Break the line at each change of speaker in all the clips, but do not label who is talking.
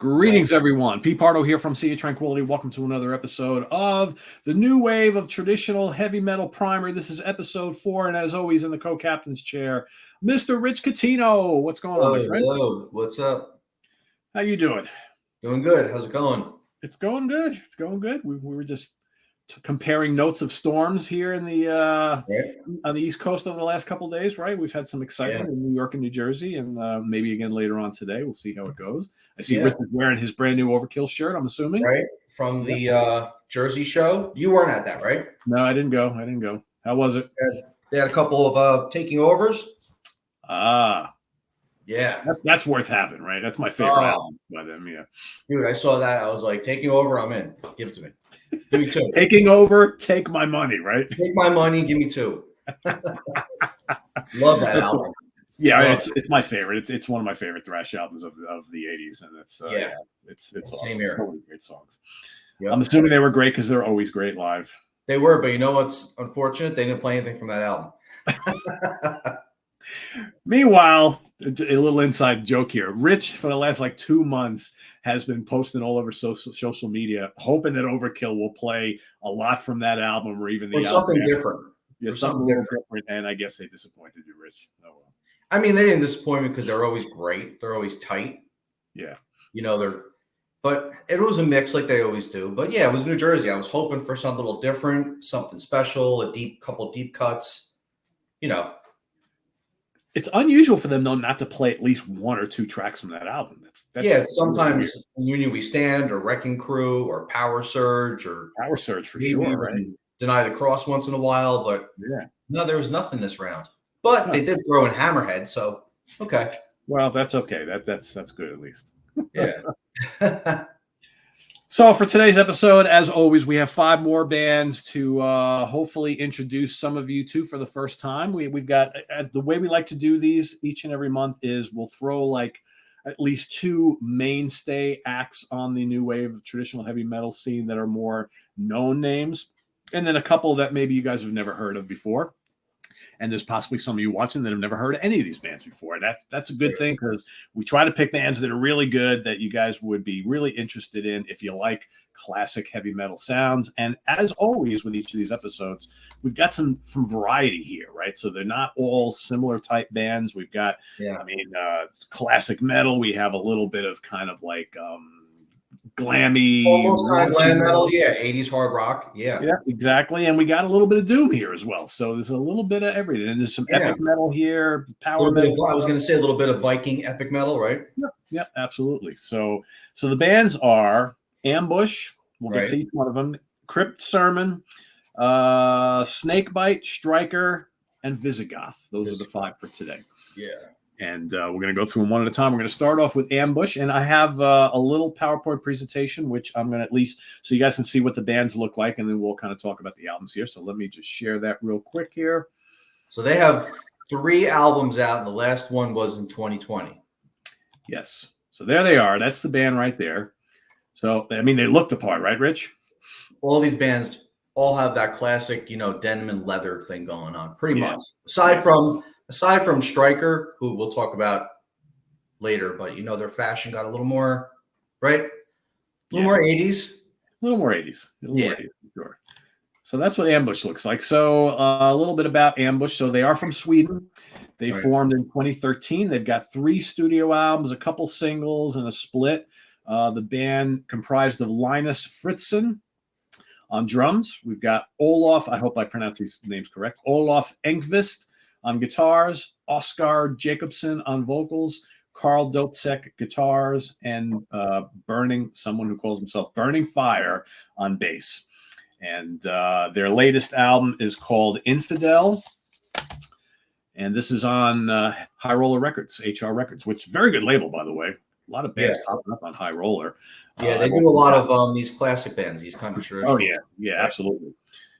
Greetings, everyone. Pete Pardo here from Sea of Tranquility. Welcome to another episode of the new wave of traditional heavy metal primer. This is episode 4, and as always, in the co-captain's chair, Mr. Rich Catino. What's going on, my friend?
Hello. What's up?
How you doing?
Doing good. How's it going?
It's going good. It's going good. We were just comparing notes of storms here in the on the East Coast over the last couple of days, right? We've had some excitement in New York and New Jersey, and maybe again later on today. We'll see how it goes. I see Rich is wearing his brand new Overkill shirt, I'm assuming.
Right. From the Jersey show. You weren't at that, right?
No, I didn't go. How was it?
They had a couple of taking overs. Yeah.
That's worth having, right? That's my favorite album by them, yeah.
Dude, I saw that. I was like, taking over, I'm in. Give it to me. Give me 2.
Taking over, take my money, right?
Take my money, give me 2. Love that album.
Yeah, it's my favorite. It's one of my favorite thrash albums of the 80s, and it's awesome.
Same here.
Totally great songs.
Yep.
I'm assuming they were great because they're always great live.
They were, but you know what's unfortunate? They didn't play anything from that album.
Meanwhile, a little inside joke here. Rich, for the last 2 months, has been posting all over social media, hoping that Overkill will play a lot from that album or even the
something different.
Yeah, something different. And I guess they disappointed you, Rich. Oh, well.
I mean, they didn't disappoint me because they're always great. They're always tight.
Yeah.
But it was a mix like they always do. But yeah, it was New Jersey. I was hoping for something a little different, something special, couple deep cuts,
It's unusual for them, though, not to play at least 1 or 2 tracks from that album. That's
sometimes Union We Stand or Wrecking Crew or Power Surge for
sure, right?
Deny the Cross once in a while, but no, there was nothing this round. But they did throw in Hammerhead, so okay.
Well, that's okay. That's good at least.
Yeah.
So for today's episode, as always, we have 5 more bands to hopefully introduce some of you to for the first time. We've got the way we like to do these each and every month is we'll throw at least 2 mainstay acts on the new wave of traditional heavy metal scene that are more known names, and then a couple that maybe you guys have never heard of before. And there's possibly some of you watching that have never heard of any of these bands before. And that's a good thing because we try to pick bands that are really good that you guys would be really interested in if you like classic heavy metal sounds. And as always with each of these episodes, we've got some variety here, right? So they're not all similar type bands. We've got, classic metal. We have a little bit of kind of glammy,
almost kind of glam metal, 80s hard rock, yeah,
exactly. And we got a little bit of doom here as well, so there's a little bit of everything, and there's some epic metal here, power metal.
I was going to say a little bit of Viking epic metal, right?
Yeah, absolutely. So the bands are Ambush. We'll get to each one of them. Crypt Sermon, Snakebite, Striker, and Visogoth. Those are the 5 for today.
Yeah.
And we're going to go through them one at a time. We're going to start off with Ambush. And I have a little PowerPoint presentation, which I'm going to at least, so you guys can see what the bands look like. And then we'll kind of talk about the albums here. So let me just share that real quick here.
So they have 3 albums out, and the last one was in 2020.
Yes. So there they are. That's the band right there. So, I mean, they look the part, right, Rich?
All these bands all have that classic, denim and leather thing going on, pretty much. Aside from Striker, who we'll talk about later, but their fashion got a little more, right? A little more 80s.
A little more 80s. More 80s, sure. So that's what Ambush looks like. So a little bit about Ambush. So they are from Sweden. They formed in 2013. They've got 3 studio albums, a couple singles, and a split. The band comprised of Linus Fritzson on drums. We've got Olaf, I hope I pronounced these names correct, Olaf Engqvist on guitars, Oskar Jacobson on vocals, Carl Dotzek guitars, and someone who calls himself Burning Fire on bass. And their latest album is called Infidel. And this is on High Roller Records, HR Records, which is a very good label, by the way. A lot of bands popping up on High Roller.
Yeah, they do a lot of these classic bands, these kind of traditional.
Oh, yeah, absolutely.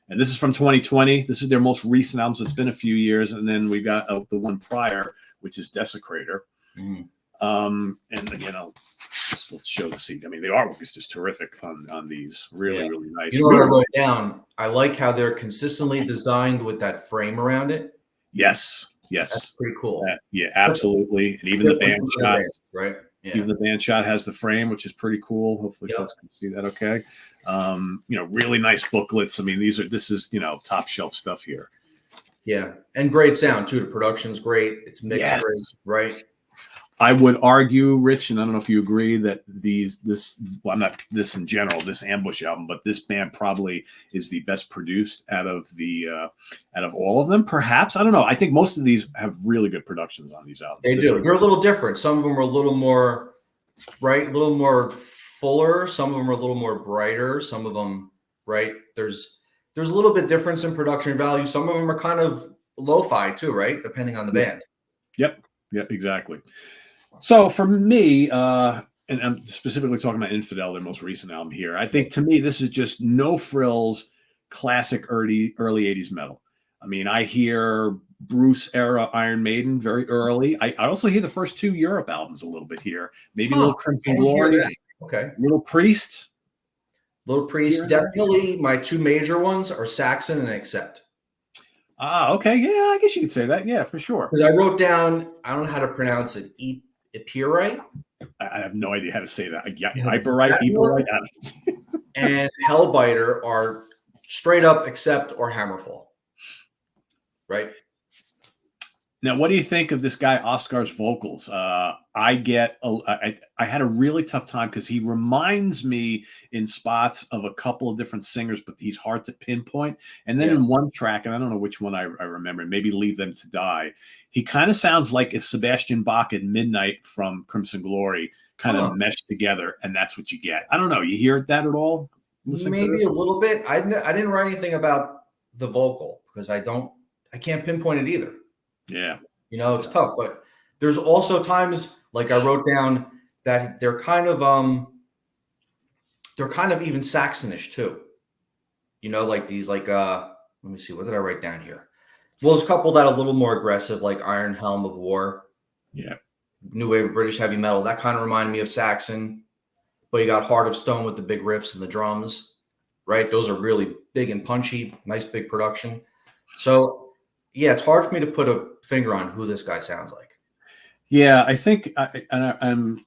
And this is from 2020. This is their most recent album, so it's been a few years. And then we got the one prior, which is Desecrator. And again, let's show the seat. I mean, the artwork is just terrific on these. Really nice.
What I wrote down? I like how they're consistently designed with that frame around it.
Yes.
That's pretty cool.
Yeah, absolutely. And even the band shots,
right? Yeah.
Even the band shot has the frame, which is pretty cool. Hopefully folks can see that okay. Really nice booklets. I mean, this is top shelf stuff here.
Yeah. And great sound too. The production's great. It's mixed great, right?
I would argue, Rich, and I don't know if you agree, that I'm not this in general, this Ambush album, but this band probably is the best produced out of all of them. Perhaps, I don't know. I think most of these have really good productions on these albums.
They do. They're a little different. Some of them are a little more bright, a little more fuller. Some of them are a little more brighter. Some of them, right? There's a little bit difference in production value. Some of them are kind of lo-fi too, right? Depending on the band.
Yep, exactly. So for me, and I'm specifically talking about Infidel, their most recent album here, I think to me, this is just no frills, classic early 80s metal. I mean, I hear Bruce era Iron Maiden very early. I also hear the first two Europe albums a little bit here. Maybe a little Crimson Glory.
Okay.
Little Priest.
Little Priest. Definitely my two major ones are Saxon and Accept.
Okay. Yeah, I guess you could say that. Yeah, for sure.
Because I wrote down, I don't know how to pronounce it, Epirite.
I have no idea how to say that. Epirite.
And Hellbiter are straight up Accept or Hammerfall. Right?
Now, what do you think of this guy Oscar's vocals? I had a really tough time because he reminds me in spots of a couple of different singers, but he's hard to pinpoint. And then in one track, and I don't know which one I remember, maybe Leave Them to Die, he kind of sounds like if Sebastian Bach at Midnight from Crimson Glory kind of meshed together, and that's what you get. I don't know. You hear that at all?
Maybe a little bit. I didn't write anything about the vocal because I can't pinpoint it either.
Yeah.
It's tough, but there's also times like I wrote down that they're kind of even Saxonish too. Like these, like, let me see, what did I write down here? Well, there's a couple that are a little more aggressive, like Iron Helm of War.
Yeah.
New Wave of British Heavy Metal. That kind of reminded me of Saxon. But you got Heart of Stone with the big riffs and the drums, right? Those are really big and punchy, nice big production. So yeah, it's hard for me to put a finger on who this guy sounds like.
Yeah, I think I'm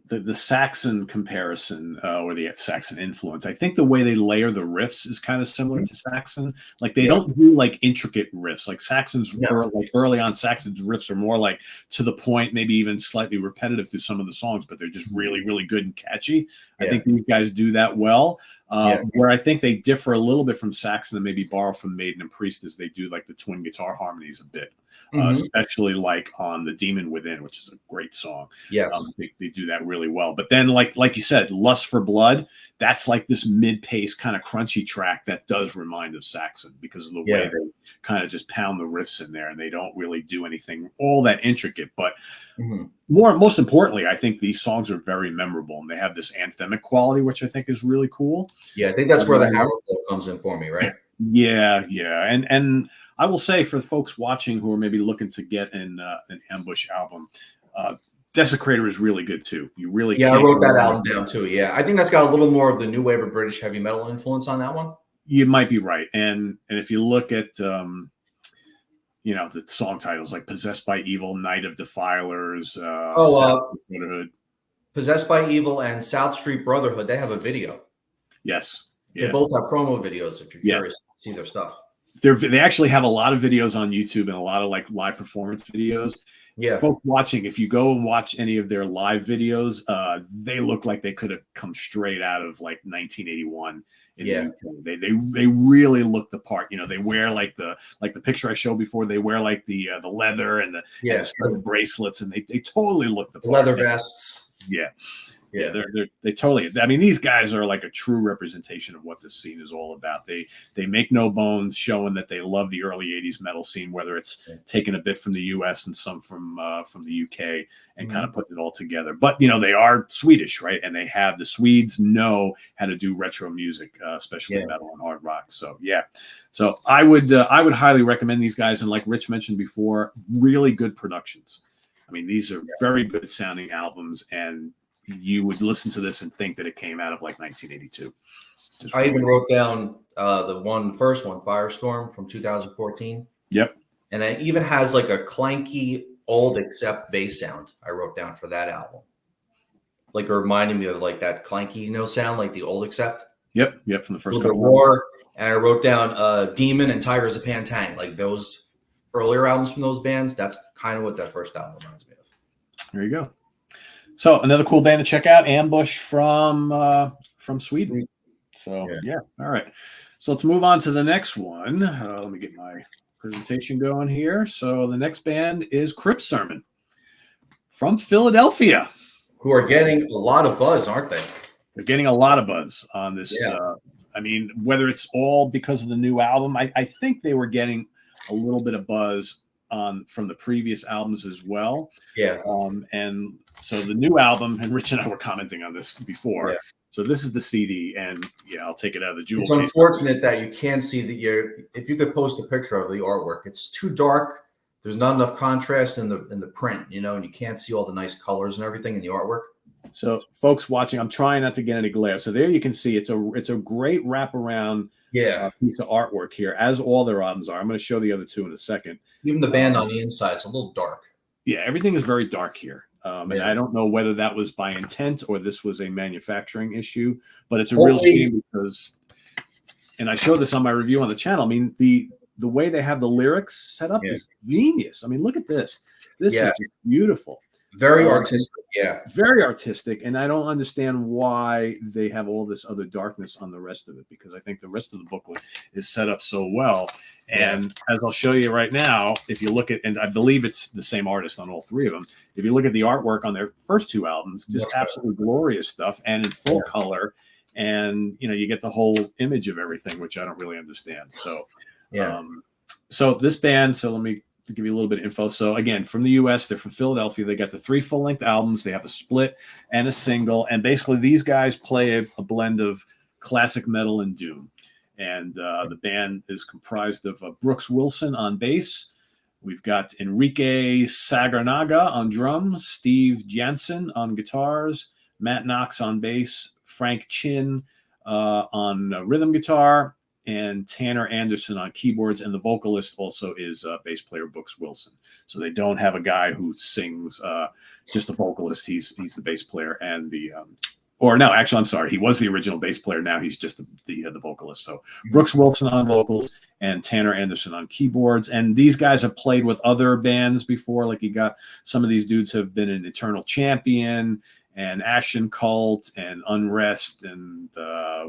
the Saxon comparison or the Saxon influence. I think the way they layer the riffs is kind of similar to Saxon. Like they don't do like intricate riffs. Like Saxon's early on, Saxon's riffs are more like to the point, maybe even slightly repetitive through some of the songs, but they're just really, really good and catchy. I think these guys do that well. Where I think they differ a little bit from Saxon and maybe borrow from Maiden and Priest is they do like the twin guitar harmonies a bit, especially like on The Demon Within, which is a great song.
Yes.
They do that really well. But then like you said, Lust for Blood, that's like this mid-pace kind of crunchy track that does remind of Saxon because of the way they kind of just pound the riffs in there and they don't really do anything all that intricate. But most importantly, I think these songs are very memorable and they have this anthemic quality, which I think is really cool.
Yeah, I think that's where the Hammerfall comes in for me, right?
Yeah. And I will say for the folks watching who are maybe looking to get an Ambush album, Desecrator is really good too. You really
I wrote that album down too. Yeah, I think that's got a little more of the new wave of British heavy metal influence on that one.
You might be right, and if you look at the song titles like "Possessed by Evil," "Night of Defilers," Brotherhood,
"Possessed by Evil" and South Street Brotherhood, they have a video.
Yes,
they both have promo videos. If you're curious to see their stuff,
they actually have a lot of videos on YouTube and a lot of like live performance videos.
Yeah,
folks watching, if you go and watch any of their live videos, they look like they could have come straight out of like 1981. They really look the part. They wear like the picture I showed before. They wear like the leather and the bracelets, and they totally look the part.
Leather vests.
Yeah, they totally. I mean, these guys are like a true representation of what this scene is all about. They make no bones showing that they love the early '80s metal scene, whether it's taking a bit from the U.S. and some from the UK and kind of putting it all together. But they are Swedish, right? And the Swedes know how to do retro music, especially metal and hard rock. So so I would highly recommend these guys. And like Rich mentioned before, really good productions. I mean, these are very good sounding albums and you would listen to this and think that it came out of like 1982.
I even wrote down the first one, Firestorm from 2014.
Yep.
And it even has like a clanky old Accept bass sound I wrote down for that album. like it reminded me of like that clanky, sound, like the old Accept.
Yep, from the first
couple. War, and I wrote down Demon and Tigers of Pantang, like those earlier albums from those bands. That's kind of what that first album reminds me of.
There you go. So another cool band to check out, Ambush from Sweden. So yeah, all right. So let's move on to the next one. Let me get my presentation going here. So the next band is Crippserman from Philadelphia,
who are getting a lot of buzz, aren't they?
They're getting a lot of buzz on this.
Yeah.
I mean, whether it's all because of the new album, I think they were getting a little bit of buzz from the previous albums as well.
Yeah.
And so the new album, and Rich and I were commenting on this before.
Yeah.
So this is the CD, and yeah, I'll take it out of the jewel.
It's unfortunate that you can't see if you could post a picture of the artwork, it's too dark. There's not enough contrast in the print, and you can't see all the nice colors and everything in the artwork.
So folks watching, I'm trying not to get any glare. So there you can see it's a great wraparound piece of artwork here, as all their albums are. I'm going to show the other two in a second.
Even the band on the inside, it's a little dark.
Yeah, everything is very dark here. And I don't know whether that was by intent or this was a manufacturing issue, but it's a real shame because, and I showed this on my review on the channel. I mean, the way they have the lyrics set up is genius. I mean, look at this. This is just beautiful.
Very artistic,
very artistic, and I don't understand why they have all this other darkness on the rest of it, because I think the rest of the booklet is set up so well. And as I'll show you right now, if you look at, and I believe it's the same artist on all three of them, if you look at the artwork on their first two albums, just absolutely glorious stuff and in full color, and you get the whole image of everything, which I don't really understand. So so this band, so let me give you a little bit of info. So again, from the US, they're from Philadelphia. They got the 3 full-length albums. They have a split and a single. And basically these guys play a blend of classic metal and doom. And the band is comprised of Brooks Wilson on bass. We've got Enrique Sagarnaga on drums, Steve Jansen on guitars, Matt Knox on bass, Frank Chin on rhythm guitar, and Tanner Anderson on keyboards, and the vocalist also is bass player Brooks Wilson. So they don't have a guy who sings, just a vocalist. He's the bass player and or no, actually, I'm sorry. He was the original bass player. Now he's just the vocalist. So Brooks Wilson on vocals and Tanner Anderson on keyboards. And these guys have played with other bands before. Like you got some of these dudes have been in Eternal Champion and Ashen Cult and Unrest and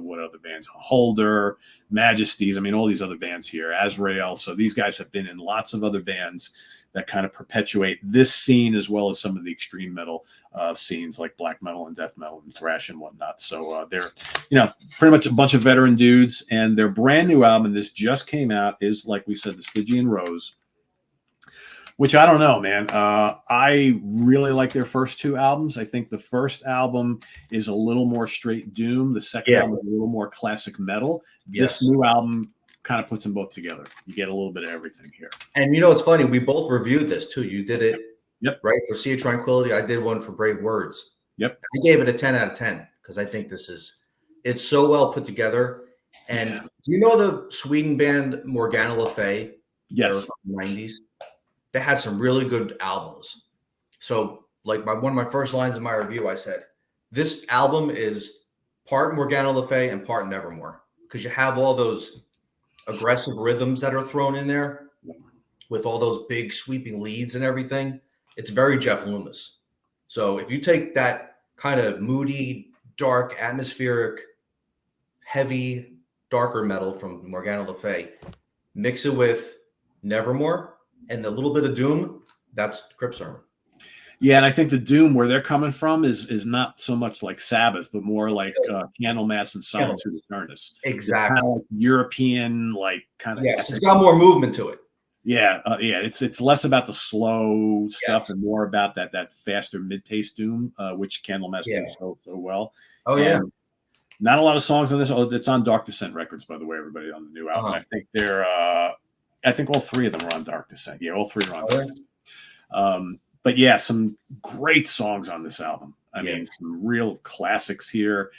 what other bands? Holder, Majesties. I mean, all these other bands here, Azrael. So these guys have been in lots of other bands that kind of perpetuate this scene, as well as some of the extreme metal scenes like black metal and death metal and thrash and whatnot. So they're, pretty much a bunch of veteran dudes. And their brand new album, this just came out, is, like we said, the Stygian Rose, which I don't know, man. I really like their first two albums. I think the first album is a little more straight doom. The second album is a little more classic metal. This new album kind of puts them both together. You get a little bit of everything here.
And it's funny. We both reviewed this too. You did it, right, for Sea of Tranquility. I did one for Brave Words.
Yep.
I gave it a 10 out of 10 because I think it's so well put together. And do you know the Sweden band Morgana Le Fay?
Yes.
From the 90s. They had some really good albums. So, like one of my first lines in my review, I said, this album is part Morgana Le Fay and part Nevermore, because you have all those aggressive rhythms that are thrown in there with all those big sweeping leads and everything. It's very Jeff Loomis. So if you take that kind of moody, dark, atmospheric, heavy, darker metal from Morgana Le Fay, mix it with Nevermore and a little bit of doom, that's Crypt Sermon.
Yeah, and I think the doom where they're coming from is not so much like Sabbath, but more like Candlemass and Solitude Eternus.
Exactly.
Kind of like European, like kind of.
Yes, it's got more movement to it.
Yeah, it's less about the slow stuff and more about that faster mid-paced doom, which Candlemass does so well.
Oh,
and not a lot of songs on this. Oh, it's on Dark Descent Records, by the way, everybody, on the new album. I think I think all three of them are on Dark Descent. Yeah, all three are on Dark Descent. But yeah, some great songs on this album. I mean, some real classics here.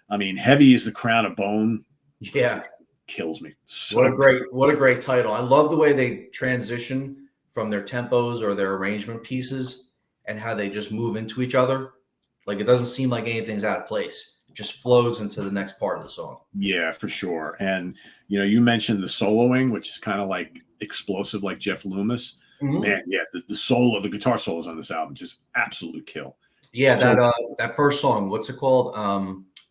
I mean, Heavy is the Crown of Bone.
Yeah.
Kills me.
What a great title. I love the way they transition from their tempos or their arrangement pieces and how they just move into each other. Like it doesn't seem like anything's out of place. It just flows into the next part of the song.
Yeah, for sure. And you mentioned the soloing, which is kind of like explosive, like Jeff Loomis.
Mm-hmm.
Man, yeah, the guitar solos on this album just absolute kill.
Yeah, that first song, what's it called?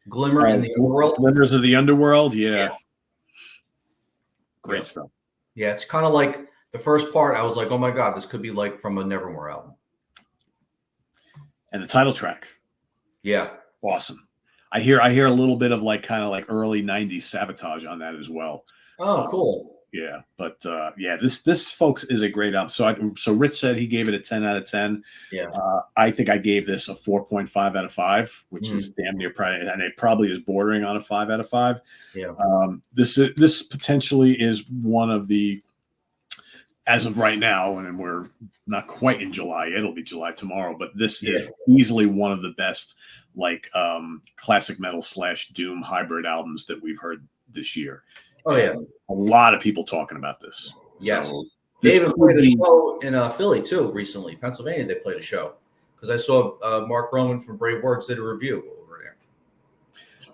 Glimmer in the Underworld.
Glimmers of the Underworld. Yeah. Great stuff.
Yeah, it's kind of like the first part. I was like, oh my God, this could be like from a Nevermore album.
And the title track.
Yeah.
Awesome. I hear a little bit of kind of early 90s Sabotage on that as well.
Oh, cool.
Yeah, but this folks is a great album. So Rich said he gave it a 10 out of 10.
Yeah.
I think I gave this a 4.5 out of 5, which is damn near probably, and it probably is bordering on a 5 out of 5.
Yeah.
This potentially is one of the, as of right now, and we're not quite in July. It'll be July tomorrow, but this is easily one of the best classic metal / doom hybrid albums that we've heard this year.
Oh yeah,
a lot of people talking about this.
Yes,
so
they even played a show in Philly too recently. Pennsylvania, they played a show because I saw Mark Roman from Brave Words did a review over there.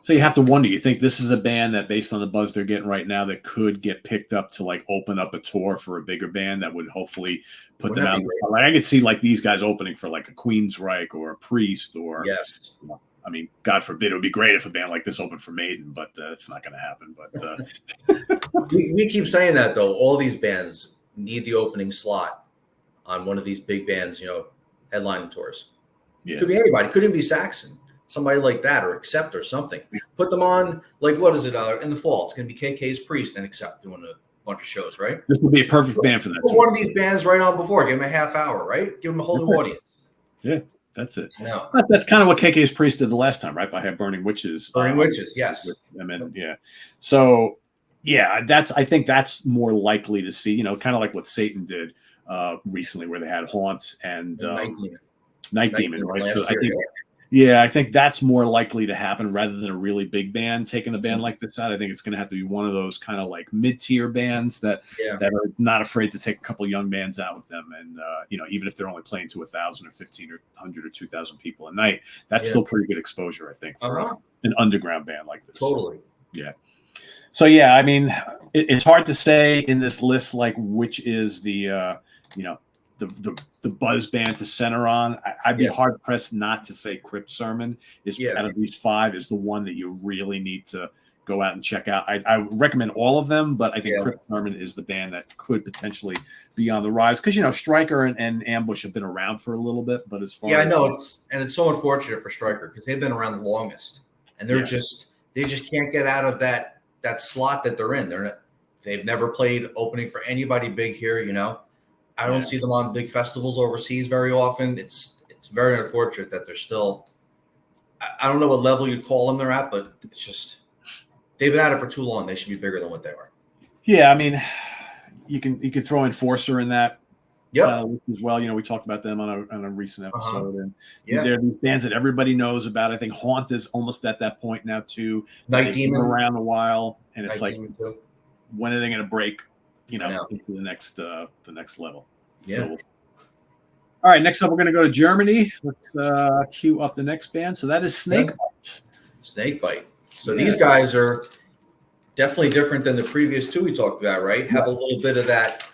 So you have to wonder. You think this is a band that, based on the buzz they're getting right now, that could get picked up to open up a tour for a bigger band that would hopefully put them out? I could see these guys opening for a Queensryche or a Priest or
yes.
I mean, God forbid, it would be great if a band like this opened for Maiden, but it's not going to happen. But
we keep saying that though. All these bands need the opening slot on one of these big bands, headlining tours. Yeah. Could be anybody. Couldn't be Saxon, somebody like that, or Accept or something. Put them on what is it in the fall? It's going to be KK's Priest and Accept doing a bunch of shows, right?
This would be a perfect band for that.
Put one of these bands right on before. Give them a half hour, right? Give them a whole new audience.
Yeah. That's it.
No.
That's kind of what KK's Priest did the last time, right? By Burning Witches.
Burning Witches, yes.
Yeah. So, yeah, I think that's more likely to see, kind of like what Satan did recently, where they had Haunt and Night Demon, right? So I think that's more likely to happen rather than a really big band taking a band like this out. I think it's going to have to be one of those kind of mid-tier bands that are not afraid to take a couple young bands out with them. And, even if they're only playing to 1,000 or 1,500 or 100 or 2,000 people a night, that's still pretty good exposure, I think, for an underground band like this.
Totally.
Yeah. So, yeah, I mean, it's hard to say in this list, which is the buzz band to center on. I'd be hard pressed not to say Crypt Sermon out of these 5 is the one that you really need to go out and check out. I recommend all of them, but I think Crypt Sermon is the band that could potentially be on the rise because Stryker and Ambush have been around for a little bit, but as far as
I know it's so unfortunate for Stryker because they've been around the longest and they just can't get out of that slot that they're in. They've never played opening for anybody big here, I don't see them on big festivals overseas very often. It's very unfortunate that they're still. I don't know what level you'd call them they're at, but it's just they've been at it for too long. They should be bigger than what they are.
Yeah, I mean, you could throw Enforcer in that as well. We talked about them on a recent episode, and they're these bands that everybody knows about. I think Haunt is almost at that point now too.
Night Demon
been around a while, and it's when are they going to break? Into the next level.
Yeah.
So, all right. Next up, we're going to go to Germany. Let's cue up the next band. So that is Snakebite.
Snakebite. So these guys are definitely different than the previous 2 we talked about, right? Have a little bit of that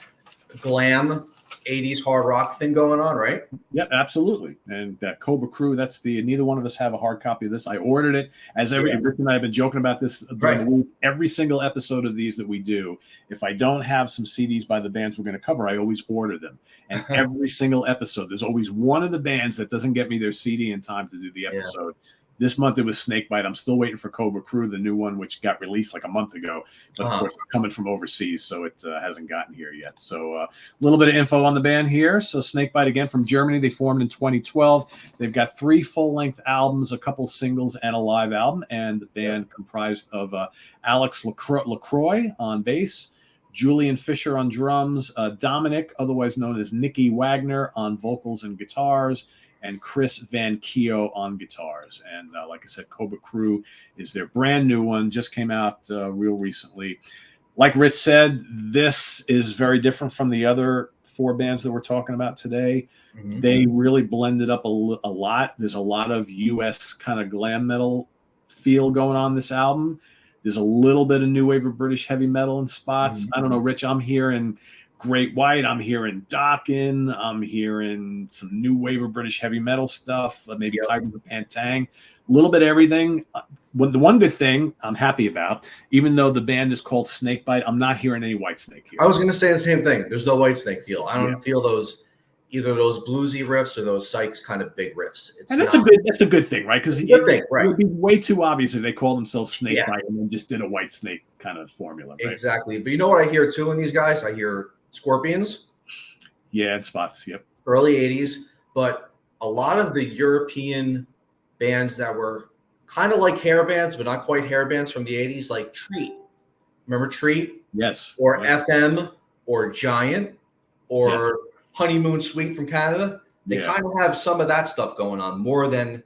glam 80s hard rock thing going on, right?
Yep, absolutely. And that Cobra Crew, neither one of us have a hard copy of this. I ordered it Rick and I have been joking about this during the week. Every single episode of these that we do, if I don't have some CDs by the bands we're going to cover, I always order them. And every single episode, there's always one of the bands that doesn't get me their CD in time to do the episode. This month it was Snakebite. I'm still waiting for Cobra Crew, the new one, which got released a month ago. But of course, it's coming from overseas, so it hasn't gotten here yet. So a little bit of info on the band here. So Snakebite, again, from Germany. They formed in 2012. They've got 3 full-length albums, a couple singles, and a live album. And the band comprised of Alex LaCroix on bass, Julian Fisher on drums, Dominic, otherwise known as Nicky Wagner, on vocals and guitars, and Chris Van Keo on guitars. And like I said, Cobra Crew is their brand new one, just came out real recently. Like Rich said, this is very different from the other four bands that we're talking about today.
Mm-hmm.
They really blended up a lot. There's a lot of US kind of glam metal feel going on this album. There's a little bit of new wave of British heavy metal in spots.
Mm-hmm.
I don't know, Rich, I'm hearing Great White, I'm hearing Dokken, I'm hearing some new wave of British heavy metal stuff, maybe Tiger the Pantang, a little bit of everything. The one good thing I'm happy about, even though the band is called Snakebite, I'm not hearing any Whitesnake here.
I was going to say the same thing. There's no Whitesnake feel. I don't feel either those bluesy riffs or those Sykes kind of big riffs.
That's a good thing, right? Because
it
would be way too obvious if they called themselves Snakebite and then just did a Whitesnake kind of formula. Right?
Exactly. But you know what I hear too in these guys? I hear Scorpions.
Yeah, in spots. Yep.
Early 80s. But a lot of the European bands that were kind of like hair bands, but not quite hair bands from the 80s, like Treat. Remember Treat?
Yes.
Or FM or Giant or Honeymoon Suite from Canada. They kind of have some of that stuff going on more than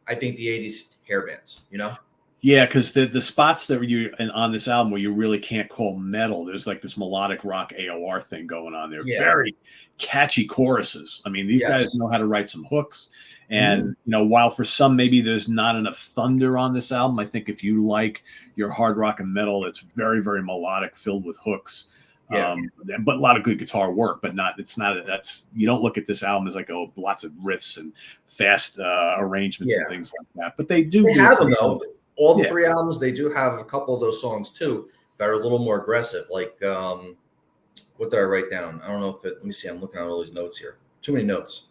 I think the 80s hair bands, you know?
Yeah, because the spots that you on this album where you really can't call metal, there's like this melodic rock AOR thing going on there.
Yeah.
Very catchy choruses. I mean, these guys know how to write some hooks. And, while for some maybe there's not enough thunder on this album, I think if you like your hard rock and metal, it's very, very melodic, filled with hooks.
Yeah.
But a lot of good guitar work, but you don't look at this album as like, lots of riffs and fast arrangements and things like that. But they
have them though. All the three albums, they do have a couple of those songs too that are a little more aggressive. Like, what did I write down? I don't know let me see. I'm looking at all these notes here. Too many notes.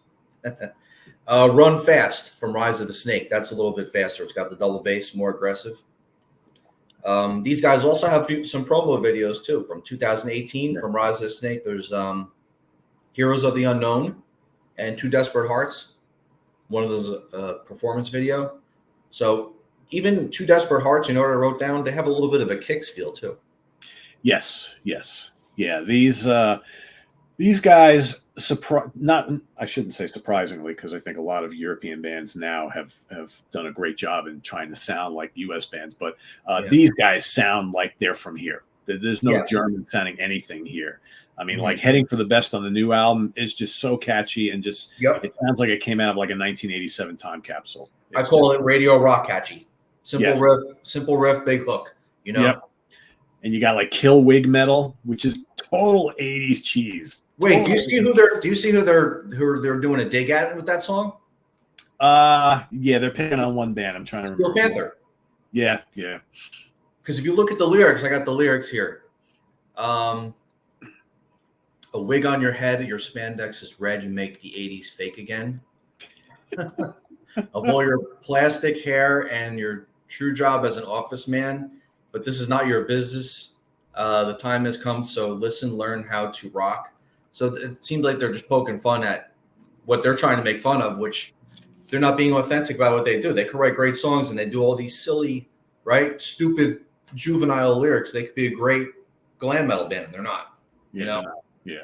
Run Fast from Rise of the Snake. That's a little bit faster. It's got the double bass, more aggressive. These guys also have some promo videos too from 2018 from Rise of the Snake. There's Heroes of the Unknown and Two Desperate Hearts. One of those performance video. So even Two Desperate Hearts, you know what I wrote down? They have a little bit of a Kicks feel too.
Yes. Yeah, these guys, I shouldn't say surprisingly, because I think a lot of European bands now have done a great job in trying to sound like U.S. bands, but these guys sound like they're from here. There's no German sounding anything here. I mean, like Heading for the Best on the new album is just so catchy and just it sounds like it came out of like a 1987 time capsule.
I call it radio rock catchy. Simple riff, big hook, you know?
Yep. And you got like Kill Wig Metal, which is total 80s cheese.
Wait, do you see who they're doing a dig at with that song?
Yeah, they're picking on one band. I'm trying to remember.
Steel Panther.
Yeah.
Because if you look at the lyrics, I got the lyrics here. A wig on your head, your spandex is red, you make the 80s fake again. Of all your plastic hair and your true job as an office man, but this is not your business. The time has come, so listen, learn how to rock. So it seems like they're just poking fun at what they're trying to make fun of, which they're not being authentic about what they do. They could write great songs and they do all these silly, stupid, juvenile lyrics. They could be a great glam metal band. They're not, you know?
Yeah.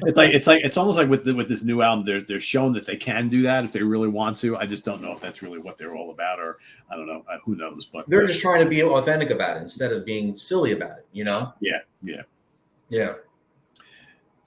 It's almost like with this new album, they're showing that they can do that if they really want to. I just don't know if that's really what they're all about, or I don't know. Who knows? But
they're just trying to be authentic about it instead of being silly about it. You know?
Yeah.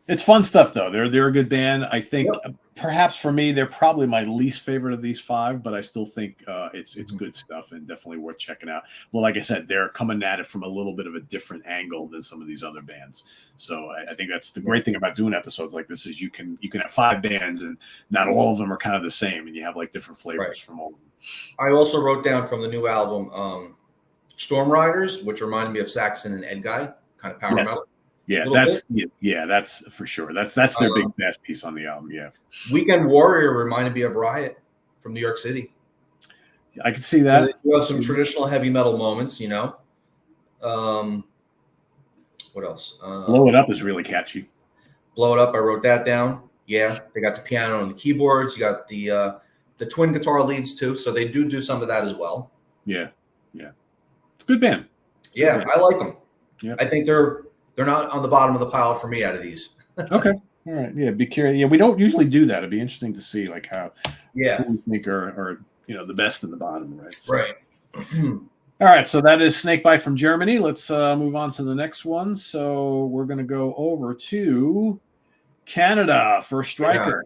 It's fun stuff though. They're a good band. I think perhaps for me, they're probably my least favorite of these five, but I still think it's good stuff and definitely worth checking out. Well, like I said, they're coming at it from a little bit of a different angle than some of these other bands. So I think that's the great thing about doing episodes like this is you can have five bands and not all of them are kind of the same, and you have like different flavors from all of them.
I also wrote down from the new album Storm Riders, which reminded me of Saxon and Ed Guy, kind of power metal.
Yeah, that's for sure. That's their big bass piece on the album. Yeah.
Weekend Warrior reminded me of Riot from New York City.
I could see that.
You have some traditional heavy metal moments, you know. What else?
Blow It Up is really catchy.
Blow It Up, I wrote that down. Yeah, they got the piano and the keyboards. You got the twin guitar leads too, so they do some of that as well.
Yeah. It's a good band.
Yeah, I like them.
Yeah.
I think they're not on the bottom of the pile for me out of these.
Okay. All right. Yeah. Be curious. Yeah. We don't usually do that. It'd be interesting to see like who we think are the best in the bottom. Right. So.
Right.
All right. So that is Snakebite from Germany. Let's move on to the next one. So we're going to go over to Canada for Striker.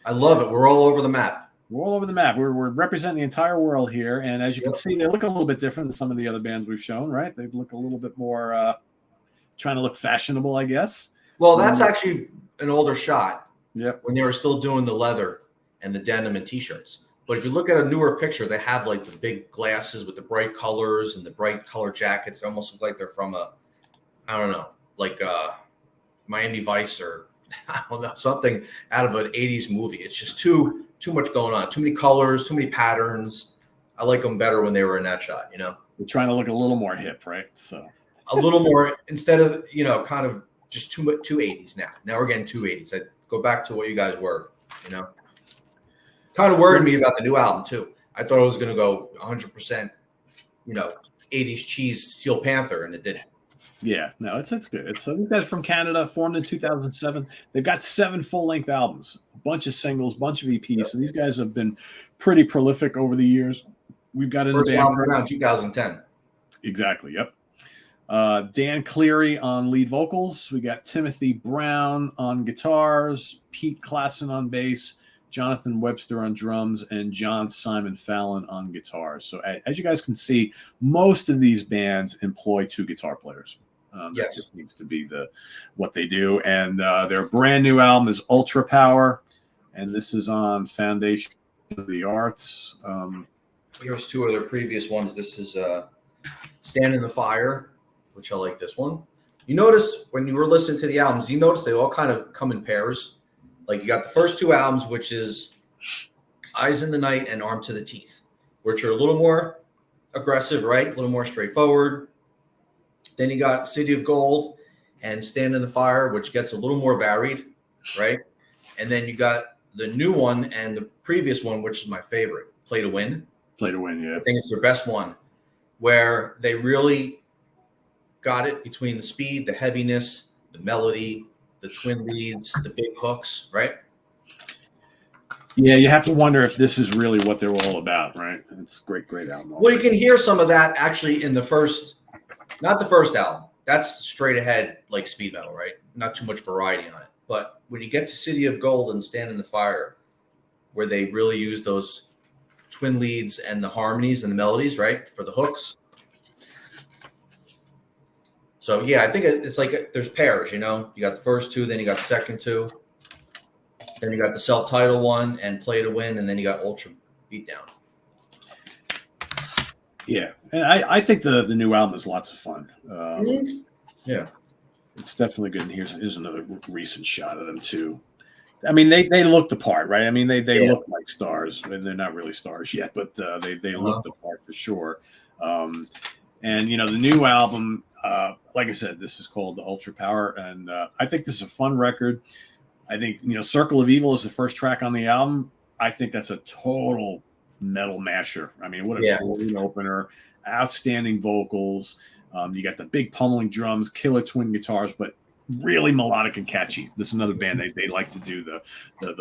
I love it. We're all over the map.
We're all over the map. We're representing the entire world here. And as you can
Yep.
see, they look a little bit different than some of the other bands we've shown, right? They look a little bit more trying to look fashionable, I guess.
Well, that's actually an older shot.
Yep.
When they were still doing the leather and the denim and T-shirts. But if you look at a newer picture, they have like the big glasses with the bright colors and the bright color jackets. They almost look like they're from I don't know, like Miami Vice or I don't know, something out of an 80s movie. It's just too much going on. Too many colors, too many patterns. I like them better when they were in that shot, you know?
We're trying to look a little more hip, right? So
a little more instead of, you know, kind of just two 80s now. Now we're getting 280s. I go back to what you guys were, you know? Kind of worried me about the new album too. I thought it was going to go 100%, you know, 80s cheese Steel Panther, and it didn't.
Yeah, no, it's good. It's these guys from Canada, formed in 2007. They've got 7 full-length albums, a bunch of singles, bunch of EPs. Yep. So these guys have been pretty prolific over the years. We've got in
first
the band
album around 2010.
Exactly. Yep. Dan Cleary on lead vocals. We got Timothy Brown on guitars, Pete Klassen on bass, Jonathan Webster on drums, and John Simon Fallon on guitars. So as you guys can see, most of these bands employ 2 guitar players. That just needs to be what they do. And their brand new album is Ultra Power, and this is on Foundation of the Arts.
Here's 2 of their previous ones. This is Stand in the Fire, which I like this one. You notice when you were listening to the albums, you notice they all kind of come in pairs. Like you got the first 2 albums, which is Eyes in the Night and Armed to the Teeth, which are a little more aggressive, right? A little more straightforward. Then you got City of Gold and Stand in the Fire, which gets a little more varied, right? And then you got the new one and the previous one, which is my favorite, Play to Win.
Play to Win, yeah.
I think it's their best one, where they really got it between the speed, the heaviness, the melody, the twin leads, the big hooks, right?
Yeah, you have to wonder if this is really what they're all about, right? It's great album.
Well, you can hear some of that actually in the first, not the first album. That's straight ahead, like speed metal, right? Not too much variety on it. But when you get to City of Gold and Stand in the Fire, where they really use those twin leads and the harmonies and the melodies, right, for the hooks. So, yeah, I think it's like there's pairs, you know. You got the first 2, then you got the second 2. Then you got the self-titled one and Play to Win, and then you got Ultra Beatdown.
Yeah, and I think the new album is lots of fun.
Yeah.
It's definitely good. And here's another recent shot of them, too. I mean, they look the part, right? I mean, they look like stars. And they're not really stars yet, but they look the part for sure. And, you know, the new album, like I said, this is called the Ultra Power, and I think this is a fun record. I think, you know, Circle of Evil is the first track on the album. I think that's a total metal masher. I mean, what a golden opener, outstanding vocals. You got the big pummeling drums, killer twin guitars, but really melodic and catchy. This is another band they like to do the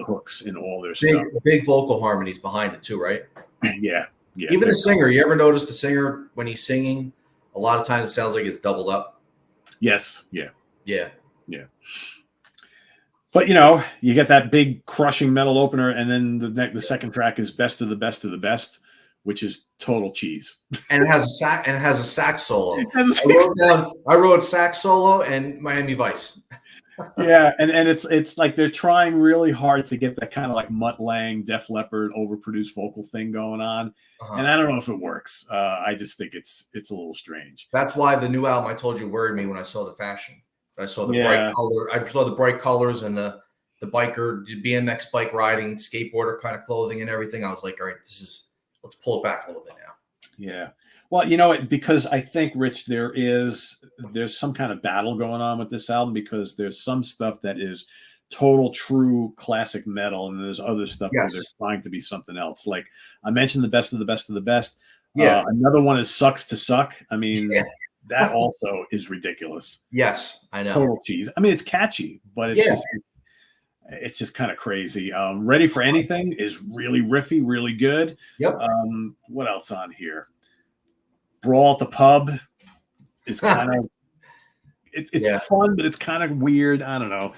hooks in all their stuff.
Big vocal harmonies behind it too, right?
Yeah.
Even the singer, you ever notice the singer when he's singing? A lot of times it sounds like it's doubled up.
Yes. Yeah. But, you know, you get that big crushing metal opener, and then the second track is Best of the Best of the Best, which is total cheese.
And it has a sax solo. I wrote sax solo and Miami Vice.
Yeah, and it's like they're trying really hard to get that kind of like Mutt Lange, Def Leppard, overproduced vocal thing going on, and I don't know if it works. I just think it's a little strange.
That's why the new album I told you worried me when I saw the fashion. I saw the bright color. I saw the bright colors and the biker, the BMX bike riding, skateboarder kind of clothing and everything. I was like, all right, let's pull it back a little bit now.
Yeah. Well, you know, because I think, Rich, there's some kind of battle going on with this album, because there's some stuff that is total true classic metal, and there's other stuff where they're trying to be something else. Like I mentioned, the Best of the Best of the Best. Yeah. Another one is Sucks to Suck. I mean, that also is ridiculous.
Yes, I know.
Total cheese. I mean, it's catchy, but it's just kind of crazy. Ready for Anything is really riffy, really good.
Yep.
What else on here? Brawl at the Pub is kind of it's fun, but it's kind of weird. I don't know.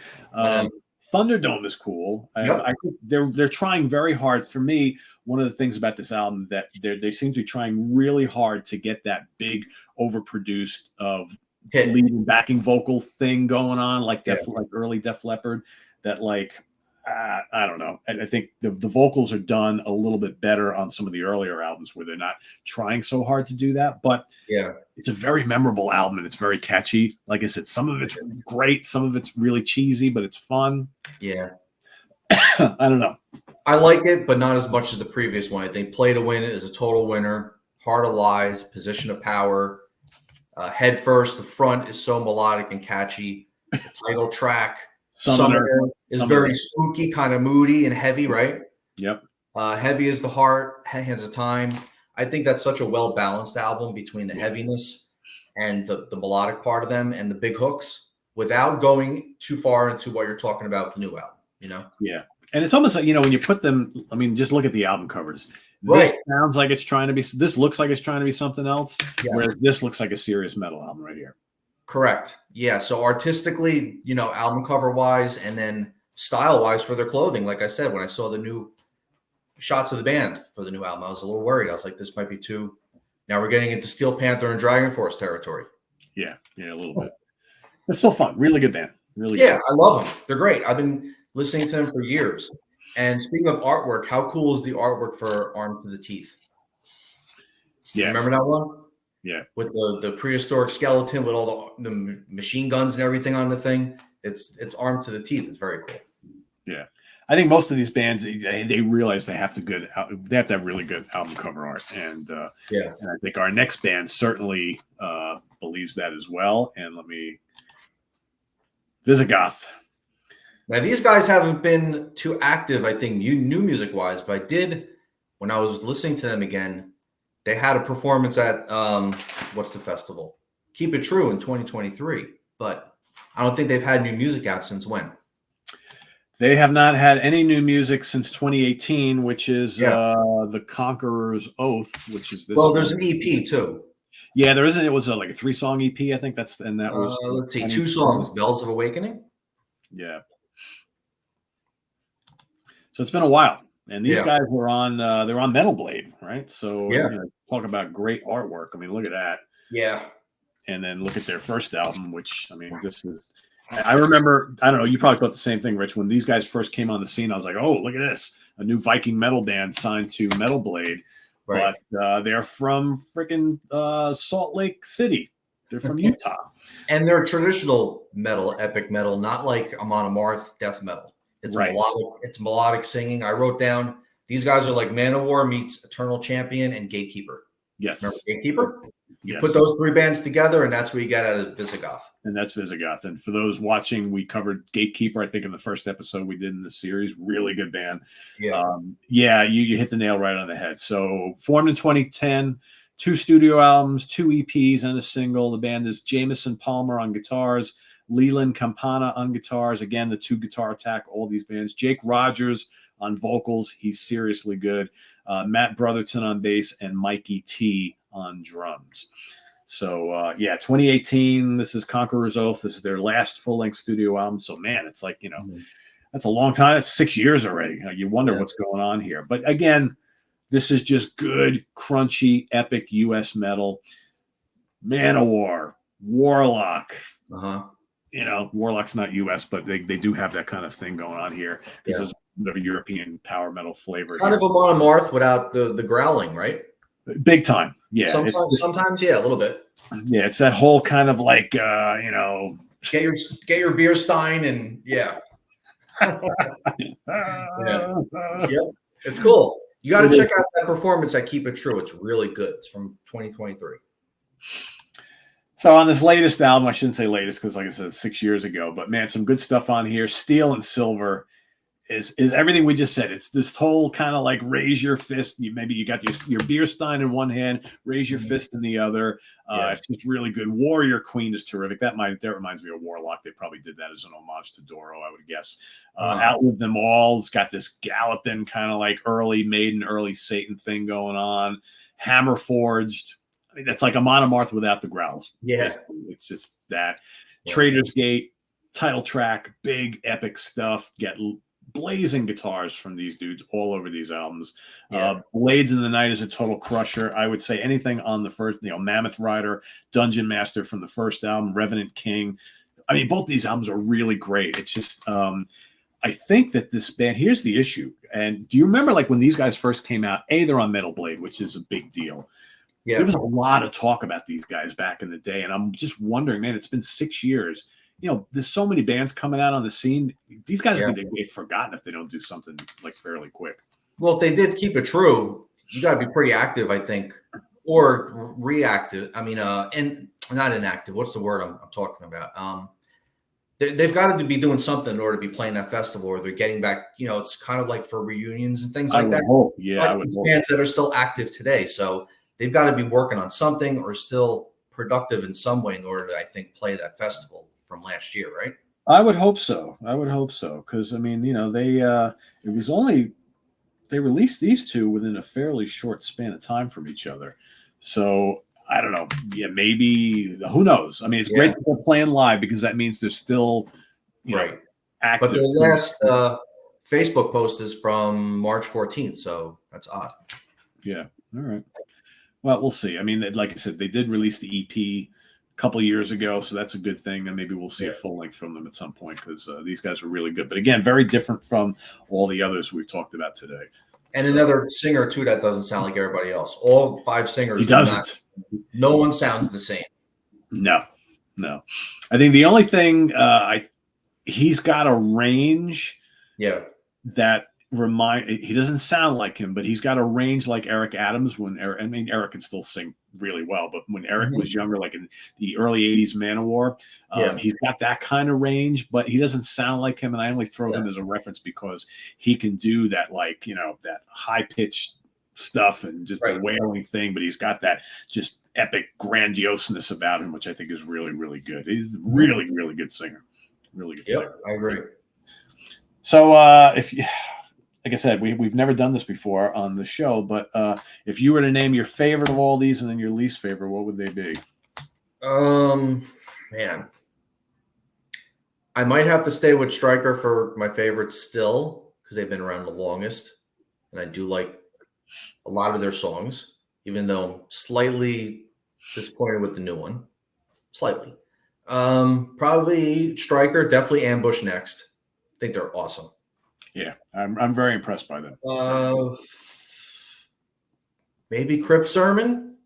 Thunderdome is cool. I think they're trying very hard. For me, one of the things about this album that they seem to be trying really hard to get that big overproduced of lead and backing vocal thing going on, like like early Def Leppard. That like I don't know. I think the vocals are done a little bit better on some of the earlier albums where they're not trying so hard to do that. But it's a very memorable album and it's very catchy. Like I said, some of it's great, some of it's really cheesy, but it's fun.
Yeah.
I don't know.
I like it, but not as much as the previous one. I think Play to Win is a total winner. Heart of Lies, Position of Power, Head First. The front is so melodic and catchy. The title track, Summoner is very spooky, kind of moody and heavy, right?
Yep.
Heavy is the Heart, Hands of Time. I think that's such a well-balanced album between the heaviness and the melodic part of them and the big hooks without going too far into what you're talking about with the new album, you know?
Yeah. And it's almost like, when you put them, I mean, just look at the album covers. This sounds like it's trying to be, this looks like it's trying to be something else, whereas this looks like a serious metal album right here.
Correct. Yeah. So artistically, album cover wise and then style wise for their clothing. Like I said, when I saw the new shots of the band for the new album, I was a little worried. I was like, this might be too, now we're getting into Steel Panther and Dragon Force territory.
Yeah. Yeah. A little bit. It's still fun. Really good band. Really good.
Yeah. I love them. They're great. I've been listening to them for years. And speaking of artwork, how cool is the artwork for Armed to the Teeth?
Yeah.
Remember that one?
Yeah.
With the prehistoric skeleton with all the machine guns and everything on the thing. It's Armed to the Teeth. It's very cool.
Yeah. I think most of these bands, they realize they have to have really good album cover art. And and I think our next band certainly believes that as well. And Visogoth.
Now, these guys haven't been too active, I think, new music-wise, but I did, when I was listening to them again, they had a performance at, what's the festival? Keep It True in 2023, but I don't think they've had new music out since when?
They have not had any new music since 2018, which is The Conqueror's Oath, which is this.
Well, there's an EP, too.
Yeah, there isn't. It was like a 3-song EP, I think that was.
Let's see, 2 songs, Bells of Awakening?
Yeah. So it's been a while, and these guys were on. They're on Metal Blade, right? So talk about great artwork. I mean, look at that.
Yeah.
And then look at their first album, which this is. I remember. I don't know. You probably thought the same thing, Rich. When these guys first came on the scene, I was like, "Oh, look at this! A new Viking metal band signed to Metal Blade." Right. But they're from freaking Salt Lake City. They're from Utah,
and they're traditional metal, epic metal, not like Amon Amarth death metal. It's melodic. It's melodic singing. I wrote down these guys are like Manowar meets Eternal Champion and Gatekeeper.
Yes.
Remember Gatekeeper? You put those 3 bands together, and that's what you get out of Visogoth.
And that's Visogoth. And for those watching, we covered Gatekeeper, I think, in the first episode we did in the series. Really good band. Yeah. You hit the nail right on the head. So formed in 2010, 2 studio albums, 2 EPs, and a single. The band is Jameson Palmer on guitars, Leland Campana on guitars. Again, the 2 guitar attack, all these bands. Jake Rogers on vocals. He's seriously good. Matt Brotherton on bass and Mikey T on drums. So, 2018, this is Conqueror's Oath. This is their last full-length studio album. So, man, it's like, that's a long time. It's 6 years already. You wonder what's going on here. But again, this is just good, crunchy, epic U.S. metal. Manowar, Warlock. Warlock's not U.S., but they do have that kind of thing going on here. This is a European power metal flavor.
Kind of Amon Amarth without the growling, right?
Big time. Yeah.
Sometimes, a little bit.
Yeah, it's that whole kind of like,
get your beer stein and Yep. It's cool. You got to check out that performance at Keep It True. It's really good. It's from 2023.
So on this latest album, I shouldn't say latest because, like I said, 6 years ago, but man, some good stuff on here. Steel and Silver is everything we just said. It's this whole kind of like raise your fist. Maybe you got your beer stein in one hand, raise your fist in the other. It's just really good. Warrior Queen is terrific. That reminds me of Warlock. They probably did that as an homage to Doro, I would guess. Outlive Them All. It's got this galloping kind of like early Maiden, early Satan thing going on. Hammer Forged. That's like a Amon Amarth without the growls.
Yeah.
Basically. It's just that. Trader's Gate. title track, big epic stuff. Get blazing guitars from these dudes all over these albums. Blades in the Night is a total crusher. I would say anything on the first, Mammoth Rider, Dungeon Master from the first album, Revenant King. I mean, both these albums are really great. It's just, I think that this band, here's the issue. And do you remember like when these guys first came out, they're on Metal Blade, which is a big deal. Yeah. There was a lot of talk about these guys back in the day. And I'm just wondering, man, it's been 6 years. There's so many bands coming out on the scene. These guys are going to get forgotten if they don't do something like fairly quick. Well,
if they did keep it true, you got to be pretty active, I think, or reactive. I mean, and not inactive. What's the word I'm talking about? They've got to be doing something in order to be playing that festival, or they're getting back. It's kind of like for reunions and things like that.
Hope. Yeah,
like it's bands that are still active today, so they've got to be working on something or still productive in some way in order to, I think, play that festival from last year, right?
I would hope so. Because I mean, they released these two within a fairly short span of time from each other. So I don't know. Yeah, maybe, who knows? I mean, it's great that they're playing live because that means they're still, active.
But their last Facebook post is from March 14th, so that's odd.
Yeah. All right. Well, we'll see. I mean, like I said, they did release the EP a couple of years ago, so that's a good thing. And maybe we'll see a full length from them at some point because these guys are really good. But again, very different from all the others we've talked about today.
And another singer too that doesn't sound like everybody else. All 5 singers.
He doesn't.
No one sounds the same.
No. I think the only thing he's got a range. That he doesn't sound like him, but he's got a range like Eric Adams. Eric can still sing really well, but when Eric was younger, like in the early 80s Manowar, he's got that kind of range, but he doesn't sound like him. And I only throw him as a reference because he can do that, like, that high pitched stuff and just the wailing thing, but he's got that just epic grandioseness about him, which I think is really, really good. He's a really, really good singer. Really good singer.
I agree.
So like I said, we've never done this before on the show, but if you were to name your favorite of all these and then your least favorite, what would they be?
Man, I might have to stay with Stryker for my favorites still because they've been around the longest, and I do like a lot of their songs, even though I'm slightly disappointed with the new one. Slightly. Probably Stryker, definitely Ambush next. I think they're awesome.
Yeah, I'm very impressed by them.
Maybe Crypt Sermon,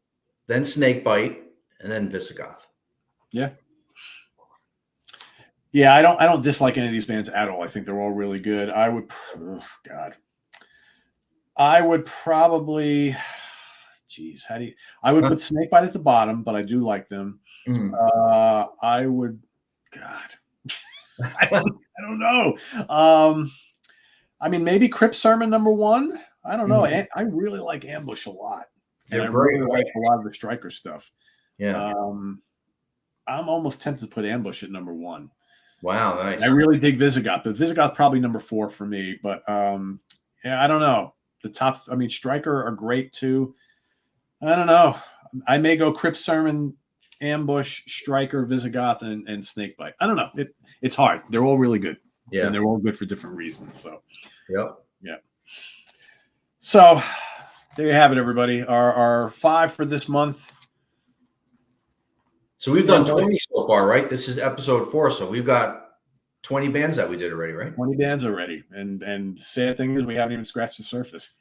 then Snakebite, and then Visogoth.
Yeah. Yeah, I don't dislike any of these bands at all. I think they're all really good. I would probably, I would put Snakebite at the bottom, but I do like them. I would, I don't know. I mean, maybe Crippserman number 1. I don't know. I really like Ambush a lot. And I really like a lot of the Stryker stuff.
Yeah.
I'm almost tempted to put Ambush at number 1.
Wow, nice.
I really dig Vizigoth. The Vizigoth probably number 4 for me. But I don't know. The top, Stryker are great too. I don't know. I may go Crippserman, Ambush, Stryker, Vizigoth, and Snakebite. I don't know. It's hard. They're all really good. Yeah. And they're all good for different reasons. So, yeah. So, there you have it, everybody. Our 5 for this month.
So, we've done 20 so far, right? This is episode 4. So, we've got 20 bands that we did already, right?
20 bands already. And the sad thing is we haven't even scratched the surface.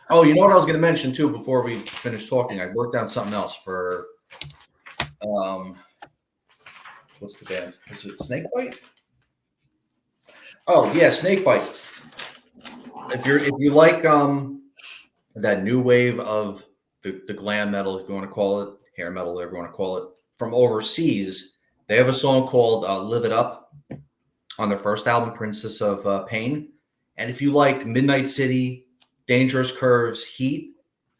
Oh, you know what I was going to mention, too, before we finish talking? I worked on something else for, what's the band? Is it Snakebite? Oh yeah, Snakebite. If you like that new wave of the glam metal, if you want to call it, hair metal, whatever you want to call it, from overseas, they have a song called "Live It Up" on their first album, Princess of Pain. And if you like Midnight City, Dangerous Curves, Heat,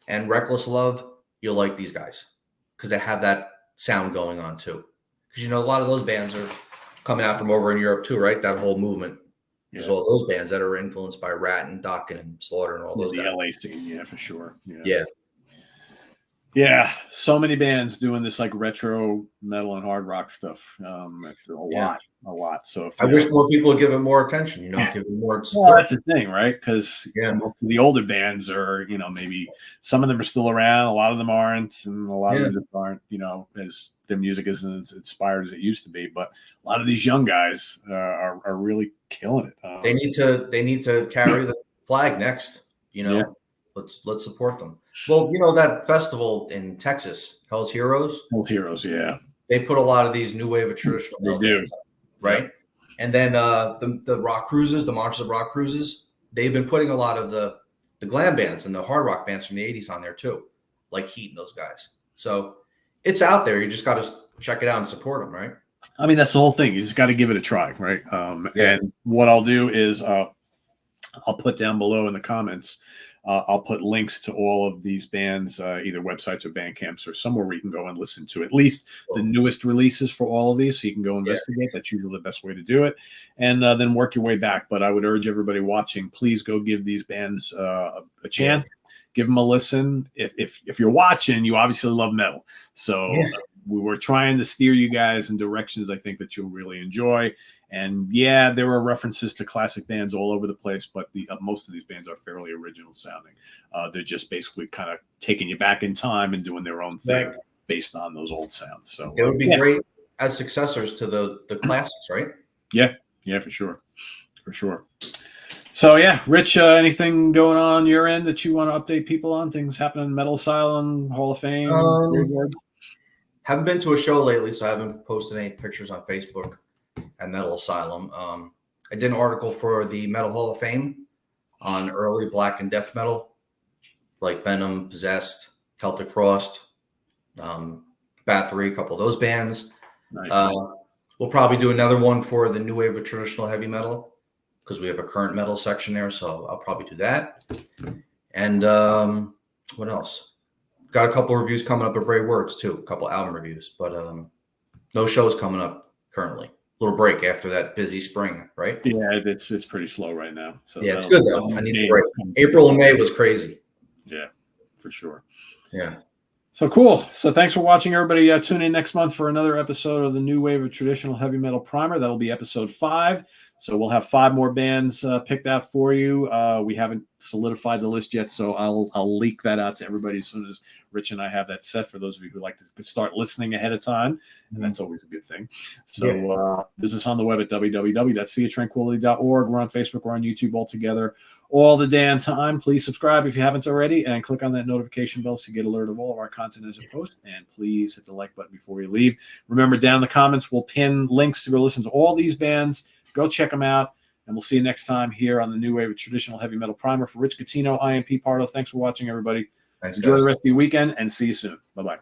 and Reckless Love, you'll like these guys because they have that sound going on too. Because a lot of those bands are coming out from over in Europe too, right? That whole movement. There's all those bands that are influenced by Rat and Dokken and Slaughter and all those
the
guys.
LA scene, yeah, for sure.
Yeah.
Yeah, so many bands doing this like retro metal and hard rock stuff. A lot. So if
I wish more people would give it more attention, give it more
well,
support.
that's the thing, right? Because the older bands are, maybe some of them are still around, a lot of them aren't, and a lot of them just aren't, as their music isn't as inspired as it used to be. But a lot of these young guys are really killing it.
They need to carry the flag next. Let's support them. Well, that festival in Texas, Hell's Heroes.
Hell's Heroes, yeah.
They put a lot of these new wave of traditional metal bands, right? Yep. And then the rock cruises, the Monsters of Rock cruises, they've been putting a lot of the glam bands and the hard rock bands from the 80s on there too, like Heat and those guys. So it's out there. You just got to check it out and support them, right?
I mean, that's the whole thing. You just got to give it a try, right? And what I'll do is I'll put down below in the comments, I'll put links to all of these bands, either websites or band camps or somewhere where you can go and listen to at least the newest releases for all of these, so you can go investigate. That's usually the best way to do it, and then work your way back. But I would urge everybody watching, please go give these bands a chance. Give them a listen. If you're watching, you obviously love metal, so we were trying to steer you guys in directions I think that you'll really enjoy. And there are references to classic bands all over the place, but most of these bands are fairly original sounding. They're just basically kind of taking you back in time and doing their own thing based on those old sounds. So
it would be great as successors to the classics, right?
Yeah, for sure. So Rich, anything going on your end that you want to update people on? Things happening in Metal Asylum, Hall of Fame?
Haven't been to a show lately, so I haven't posted any pictures on Facebook at Metal Asylum. I did an article for the Metal Hall of Fame on early black and death metal, like Venom, Possessed, Celtic Frost, Bathory, a couple of those bands.
Nice.
We'll probably do another one for the new wave of traditional heavy metal because we have a current metal section there, so I'll probably do that. And what else? Got a couple of reviews coming up at Brave Words too, a couple album reviews, but no shows coming up currently. Little break after that busy spring, right?
Yeah, it's pretty slow right now. So
it's good though. I need a break. April and May was crazy.
Yeah, for sure.
Yeah.
So cool. So thanks for watching, everybody. Tune in next month for another episode of the New Wave of Traditional Heavy Metal Primer. That'll be episode 5. So we'll have 5 more bands picked out for you. We haven't solidified the list yet, so I'll leak that out to everybody as soon as Rich and I have that set for those of you who like to start listening ahead of time, and that's always a good thing. So visit us on the web at www.seatranquility.org. We're on Facebook. We're on YouTube all together all the damn time. Please subscribe if you haven't already, and click on that notification bell so you get alert of all of our content as it posts. And please hit the like button before you leave. Remember, down in the comments, we'll pin links to go listen to all these bands. Go check them out, and we'll see you next time here on the New Wave of Traditional Heavy Metal Primer. For Rich Catino, I am Pete Pardo. Thanks for watching, everybody.
Thanks,
Enjoy
guys.
the rest of your weekend, and see you soon. Bye-bye.